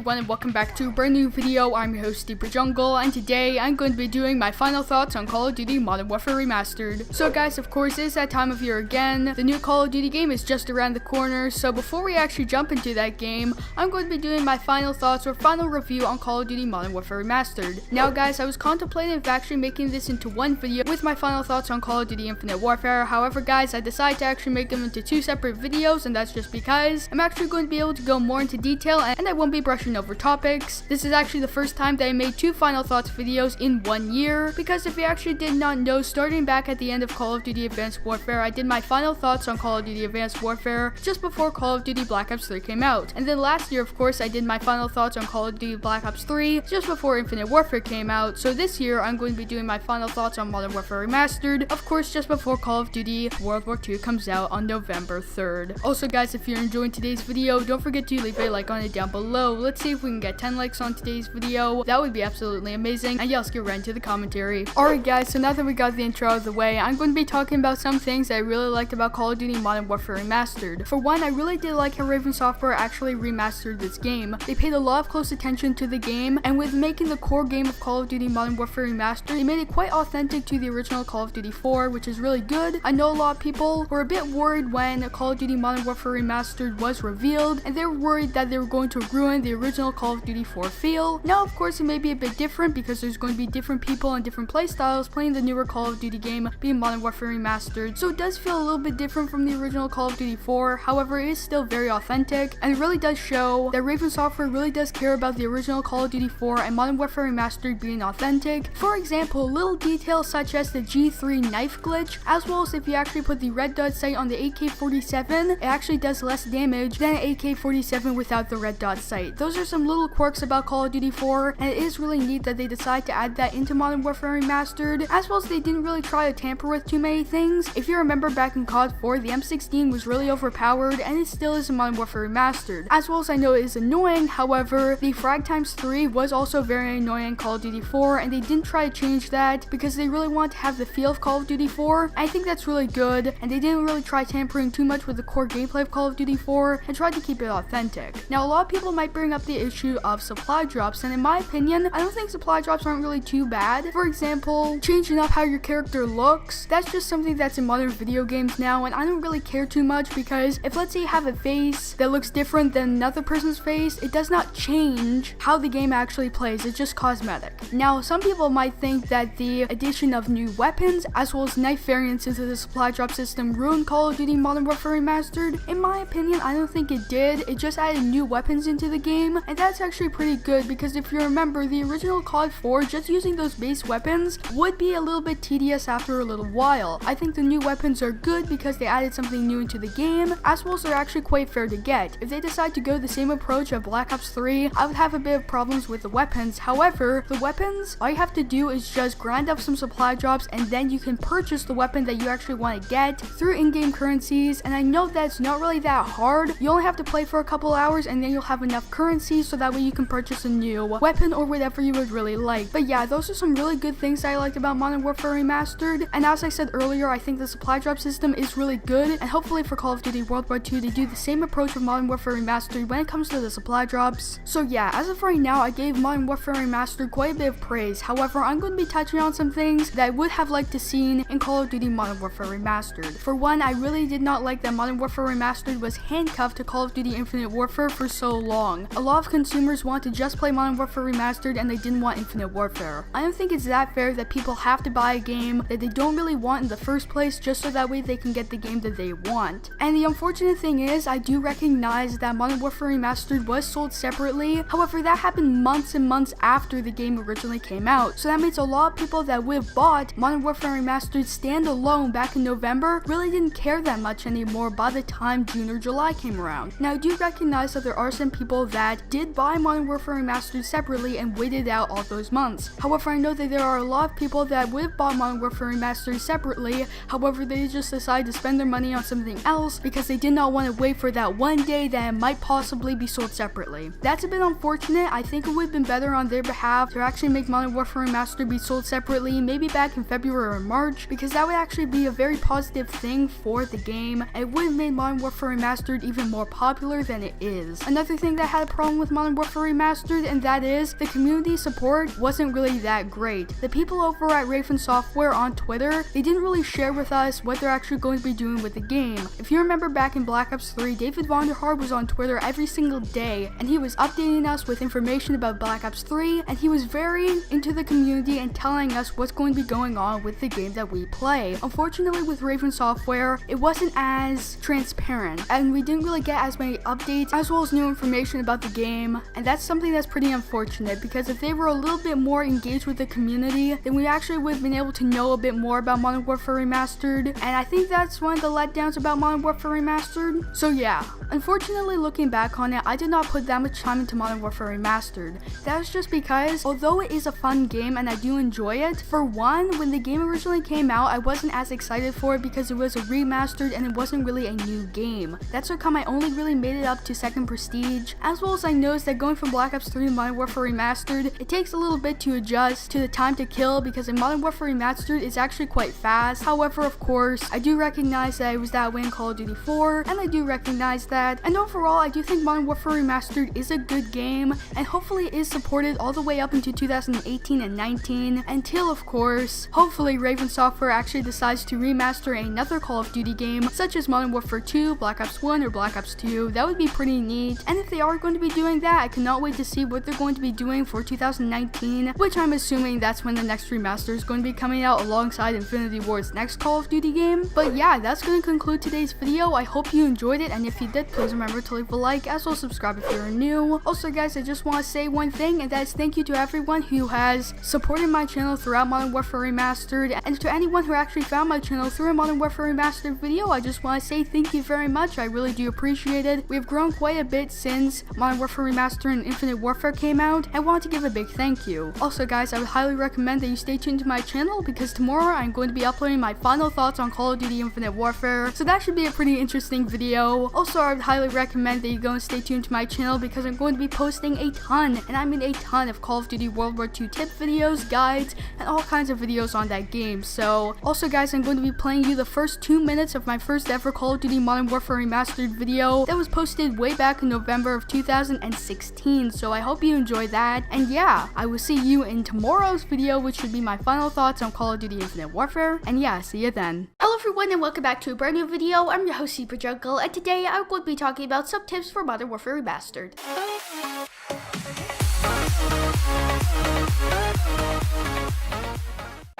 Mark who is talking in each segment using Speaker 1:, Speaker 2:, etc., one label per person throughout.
Speaker 1: everyone, and welcome back to a brand new video. I'm your host, Deeper Jungle, and today I'm going to be doing my final thoughts on Call of Duty Modern Warfare Remastered. So guys, of course, it's that time of year again. The new Call of Duty game is just around the corner, so before we actually jump into that game, I'm going to be doing my final thoughts or final review on Call of Duty Modern Warfare Remastered. Now guys, I was contemplating of actually making this into one video with my final thoughts on Call of Duty Infinite Warfare. However guys, I decided to actually make them into two separate videos, and that's just because I'm actually going to be able to go more into detail and I won't be brushing over topics. This is actually the first time that I made two final thoughts videos in 1 year, because if you actually did not know, starting back at the end of Call of Duty Advanced Warfare, I did my final thoughts on Call of Duty Advanced Warfare just before Call of Duty Black Ops 3 came out. And then last year, of course, I did my final thoughts on Call of Duty Black Ops 3 just before Infinite Warfare came out. So this year, I'm going to be doing my final thoughts on Modern Warfare Remastered, of course, just before Call of Duty World War II comes out on November 3rd. Also guys, if you're enjoying today's video, don't forget to leave a like on it down below. Let's see if we can get 10 likes on today's video. That would be absolutely amazing. And yeah, let's get right into the commentary. Alright guys, so now that we got the intro out of the way, I'm going to be talking about some things that I really liked about Call of Duty Modern Warfare Remastered. For one, I really did like how Raven Software actually remastered this game. They paid a lot of close attention to the game, and with making the core game of Call of Duty Modern Warfare Remastered, they made it quite authentic to the original Call of Duty 4, which is really good. I know a lot of people were a bit worried when Call of Duty Modern Warfare Remastered was revealed, and they were worried that they were going to ruin the original Call of Duty 4 feel. Now of course it may be a bit different because there's going to be different people and different playstyles playing the newer Call of Duty game being Modern Warfare Remastered, so it does feel a little bit different from the original Call of Duty 4. However, it is still very authentic, and it really does show that Raven Software really does care about the original Call of Duty 4 and Modern Warfare Remastered being authentic. For example, little details such as the G3 knife glitch, as well as if you actually put the red dot sight on the AK-47, it actually does less damage than an AK-47 without the red dot sight. Those are some little quirks about Call of Duty 4, and it is really neat that they decided to add that into Modern Warfare Remastered, as well as they didn't really try to tamper with too many things. If you remember back in COD 4, the M16 was really overpowered, and it still is in Modern Warfare Remastered. As well as I know it is annoying, however, the frag times 3 was also very annoying in Call of Duty 4, and they didn't try to change that because they really want to have the feel of Call of Duty 4. I think that's really good, and they didn't really try tampering too much with the core gameplay of Call of Duty 4 and tried to keep it authentic. Now a lot of people might bring up the issue of supply drops, and in my opinion, I don't think supply drops aren't really too bad. For example, changing up how your character looks, that's just something that's in modern video games now, and I don't really care too much because if let's say you have a face that looks different than another person's face, it does not change how the game actually plays, it's just cosmetic. Now some people might think that the addition of new weapons as well as knife variants into the supply drop system ruined Call of Duty Modern Warfare Remastered. In my opinion, I don't think it did. It just added new weapons into the game, and that's actually pretty good because if you remember, the original COD 4, just using those base weapons would be a little bit tedious after a little while. I think the new weapons are good because they added something new into the game, as well as they're actually quite fair to get. If they decide to go the same approach of Black Ops 3, I would have a bit of problems with the weapons. However, the weapons, all you have to do is just grind up some supply drops, and then you can purchase the weapon that you actually want to get through in-game currencies, and I know that's not really that hard. You only have to play for a couple hours and then you'll have enough currency so that way you can purchase a new weapon or whatever you would really like. But yeah, those are some really good things that I liked about Modern Warfare Remastered, and as I said earlier, I think the supply drop system is really good, and hopefully for Call of Duty World War II they do the same approach with Modern Warfare Remastered when it comes to the supply drops. So yeah, as of right now, I gave Modern Warfare Remastered quite a bit of praise. However, I'm going to be touching on some things that I would have liked to seen in Call of Duty Modern Warfare Remastered. For one, I really did not like that Modern Warfare Remastered was handcuffed to Call of Duty Infinite Warfare for so long. A lot of consumers want to just play Modern Warfare Remastered and they didn't want Infinite Warfare. I don't think it's that fair that people have to buy a game that they don't really want in the first place just so that way they can get the game that they want. And the unfortunate thing is, I do recognize that Modern Warfare Remastered was sold separately. However, that happened months and months after the game originally came out. So that means a lot of people that would have bought Modern Warfare Remastered standalone back in November really didn't care that much anymore by the time June or July came around. Now I do recognize that there are some people that did buy Modern Warfare Remastered separately and waited out all those months. However, I know that there are a lot of people that would have bought Modern Warfare Remastered separately, however they just decided to spend their money on something else because they did not want to wait for that one day that it might possibly be sold separately. That's a bit unfortunate. I think it would have been better on their behalf to actually make Modern Warfare Remastered be sold separately, maybe back in February or March, because that would actually be a very positive thing for the game, and it would have made Modern Warfare Remastered even more popular than it is. Another thing that I had a problem problem with Modern Warfare Remastered, and that is the community support wasn't really that great. The people over at Raven Software on Twitter, they didn't really share with us what they're actually going to be doing with the game. If you remember back in Black Ops 3, David Vonderhaar was on Twitter every single day, and he was updating us with information about Black Ops 3, and he was very into the community and telling us what's going to be going on with the game that we play. Unfortunately, with Raven Software, it wasn't as transparent, and we didn't really get as many updates as well as new information about the game, and that's something that's pretty unfortunate, because if they were a little bit more engaged with the community, then we actually would have been able to know a bit more about Modern Warfare Remastered, and I think that's one of the letdowns about Modern Warfare Remastered. So yeah, unfortunately, looking back on it, I did not put that much time into Modern Warfare Remastered. That was just because, although it is a fun game and I do enjoy it, for one, when the game originally came out, I wasn't as excited for it because it was a remastered and it wasn't really a new game. That's how come I only really made it up to 2nd Prestige, as well as I noticed that going from Black Ops 3 to Modern Warfare Remastered, it takes a little bit to adjust to the time to kill, because in Modern Warfare Remastered, it's actually quite fast. However, of course, I do recognize that it was that way in Call of Duty 4, and I do recognize that, and overall, I do think Modern Warfare Remastered is a good game, and hopefully it is supported all the way up into 2018 and 19, until, of course, hopefully Raven Software actually decides to remaster another Call of Duty game, such as Modern Warfare 2, Black Ops 1, or Black Ops 2. That would be pretty neat, and if they are going to be doing that, I cannot wait to see what they're going to be doing for 2019, which I'm assuming that's when the next remaster is going to be coming out alongside Infinity Ward's next Call of Duty game. But yeah, that's going to conclude today's video. I hope you enjoyed it, and if you did, please remember to leave a like, as well as subscribe if you're new. Also guys, I just want to say one thing, and that is thank you to everyone who has supported my channel throughout Modern Warfare Remastered, and to anyone who actually found my channel through a Modern Warfare Remastered video, I just want to say thank you very much. I really do appreciate it. We have grown quite a bit since Modern Warfare Remastered and Infinite Warfare came out. I want to give a big thank you. Also guys, I would highly recommend that you stay tuned to my channel, because tomorrow I'm going to be uploading my final thoughts on Call of Duty Infinite Warfare, so that should be a pretty interesting video. Also, I would highly recommend that you go and stay tuned to my channel, because I'm going to be posting a ton, and I mean a ton, of Call of Duty World War II tip videos, guides, and all kinds of videos on that game. So also guys, I'm going to be playing you the first 2 minutes of my first ever Call of Duty Modern Warfare Remastered video that was posted way back in November of 2016, so I hope you enjoy that. And yeah, I will see you in tomorrow's video, which should be my final thoughts on Call of Duty Infinite Warfare, and yeah, see you then. Hello everyone, and welcome back to a brand new video. I'm your host, Super Jungle, and today I'm going to be talking about some tips for Modern Warfare Remastered.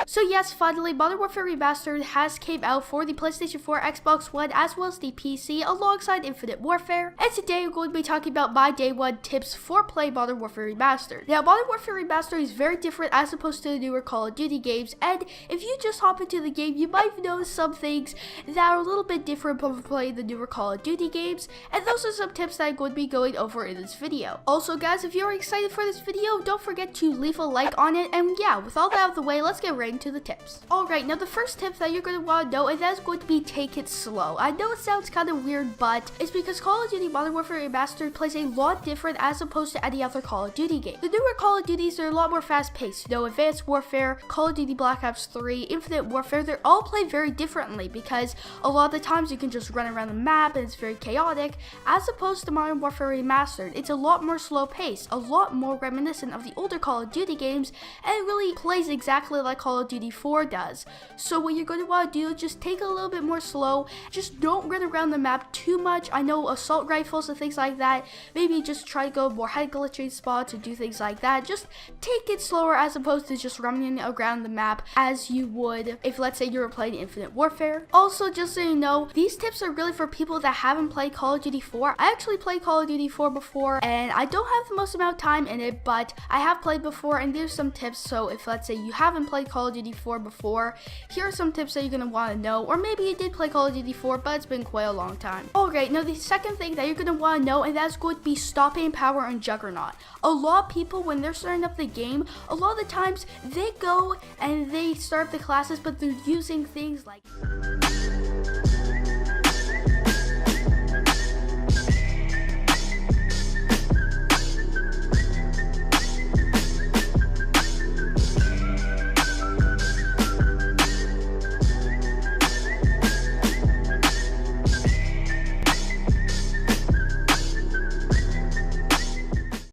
Speaker 1: So yes, finally, Modern Warfare Remastered has came out for the PlayStation 4, Xbox One, as well as the PC, alongside Infinite Warfare. And today we're going to be talking about my day one tips for playing Modern Warfare Remastered. Now, Modern Warfare Remastered is very different as opposed to the newer Call of Duty games, and if you just hop into the game, you might notice some things that are a little bit different from playing the newer Call of Duty games, and those are some tips that I'm going to be going over in this video. Also guys, if you're excited for this video, don't forget to leave a like on it, and yeah, with all that out of the way, let's get right into the tips. Alright, now the first tip that you're going to want to know, and that is going to be take it slow. I know it sounds kind of weird, but it's because Call of Duty Modern Warfare Remastered plays a lot different as opposed to any other Call of Duty game. The newer Call of Duties are a lot more fast paced. You know, Advanced Warfare, Call of Duty Black Ops 3, Infinite Warfare, they're all played very differently, because a lot of the times you can just run around the map and it's very chaotic, as opposed to Modern Warfare Remastered. It's a lot more slow paced, a lot more reminiscent of the older Call of Duty games, and it really plays exactly like Call of Duty 4 does. So what you're going to want to do is just take it a little bit more slow. Just don't run around the map too much. I know assault rifles and things like that, maybe just try to go more head glitching spots or do things like that. Just take it slower as opposed to just running around the map as you would if, let's say, you were playing Infinite Warfare. Also, just so you know, these tips are really for people that haven't played Call of Duty 4. I actually played Call of Duty 4 before, and I don't have the most amount of time in it, but I have played before, and there's some tips. So if, let's say, you haven't played Call of Duty 4 before, here are some tips that you're going to want to know, or maybe you did play Call of Duty 4, but it's been quite a long time. Alright, now the second thing that you're going to want to know, and that's going to be stopping power on Juggernaut. A lot of people, when they're starting up the game, a lot of the times they go and they start up the classes, but they're using things like